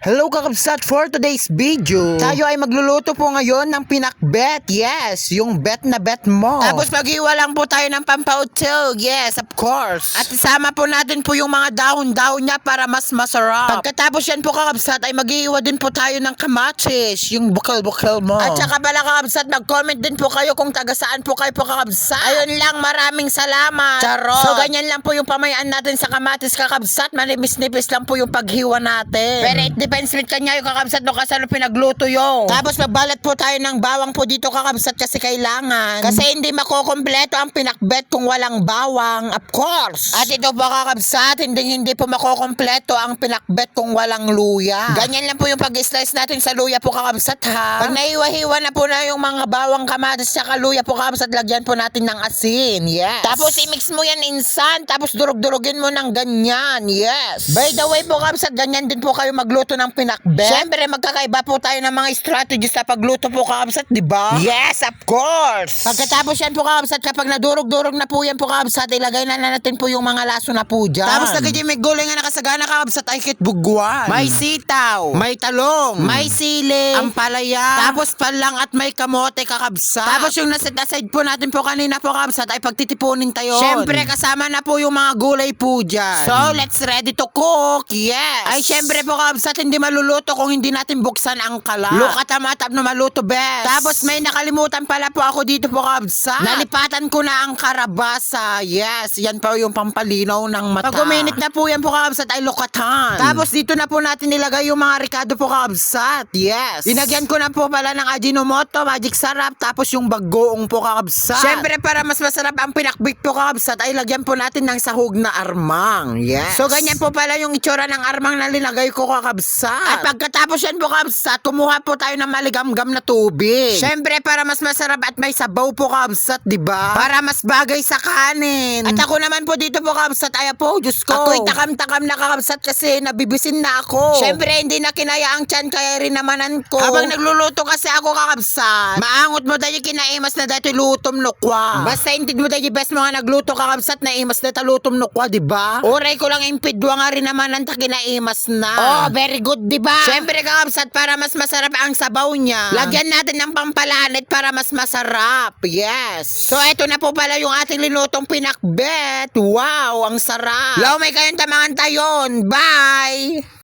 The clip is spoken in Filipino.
Hello kakabsat, for today's video tayo ay magluluto po ngayon ng pinakbet. Yes, yung bet na bet mo. Tapos maghiwa lang po tayo ng pampautog. Yes, of course. At isama po natin po yung mga dahon-dahon niya para mas masarap. Pagkatapos yan po kakabsat ay maghiwa din po tayo ng kamatis, yung bukal-bukal mo. At saka pala kakabsat, mag-comment din po kayo kung taga saan po kayo po kakabsat. Ayun lang, maraming salamat. Charot. So ganyan lang po yung pamayaan natin sa kamatis kakabsat. Manipis-nipis lang po yung paghiwa natin. Pero it depends with kanya yung kakabsat no kasalo pinagluto yung. Tapos magbalat po tayo ng bawang po dito kakabsat kasi kailangan. Kasi hindi makokompleto ang pinakbet kung walang bawang, of course. At ito po kakabsat, hindi po makokompleto ang pinakbet kung walang luya. Ganyan lang po yung pag-slice natin sa luya po kakabsat ha. Pag naiwa-hiwa na po na yung mga bawang, kamatis, saka luya po kakabsat, lagyan po natin ng asin. Yes. Tapos i-mix mo yan insan, tapos durog-durugin mo ng ganyan. Yes. By the way po kakabsat, ganyan din po kayo magluto ng pinakbet. Siyempre magkakaiba po tayo ng mga strategies sa pagluto po kakabsat, di ba? Yes, of course. Pagkatapos yan po kakabsat, kapag nadurog-durog na po yan po kakabsat, ilagay na natin po yung mga laso na po dyan. Tapos lagay may gulay nga nakasagana kakabsat ay kitbugwan. May sitaw, may talong, may sili, ampalaya, tapos palang at may kamote kakabsat. Tapos yung naset aside po natin po kanina po kakabsat ay pagtitipunin tayo. Siyempre kasama na po yung mga gulay po dyan. So let's ready to cook. Yes. Ay siyempre po kakabsat, hindi maluluto kung hindi natin buksan ang kalat. Look at na maluto best. Tapos may nakalimutan pala po ako dito po kakabsat. Nalipatan ko na ang karabasa. Yes, yan pa yung pampalinaw ng mata. Pag uminit na po yan po kakabsat ay lukatan. Tapos dito na po natin nilagay yung mga ricado po kakabsat. Yes. Dinagyan ko na po pala ng Ajinomoto, magic sarap, tapos yung bagoong po kakabsat. Siyempre para mas masarap ang pinakbit po kakabsat ay lagyan po natin ng sahog na armang. Yes. So ganyan po pala yung itsura ng armang na linagay ko kakabsat. At pagkatapos yan po kakabsat, kumuha po tayo ng maligam-gam na tubig. Siyempre para mas masarap at may sabaw po kakabsat, diba? Para mas bagay sa kanin. At ako naman po dito po kakabsat, ay po, Diyos ko. Ako'y takam-takam na kakabsat kasi nabibisin na ako. Siyempre hindi na kinaya ang tiyan kaya rin namanan ko. Habang nagluluto kasi ako kakabsat, maangot mo dahil kinaimas na dahil lutom nukwa. Basta intid mo dahil best mga nagluto kakabsat na imas na talutom nukwa, diba? Oray ko lang impidwa nga rin naman ang takinaimas na. Oh, very good, diba? Siyempre kakabsat, para mas masarap ang sabaw niya, lagyan natin ng pampalanit para mas masarap. Yes. So eto na po pala yung ating linutong pinakbet. Wow, ang sarap. Law may kayong tamangan tayon. Bye!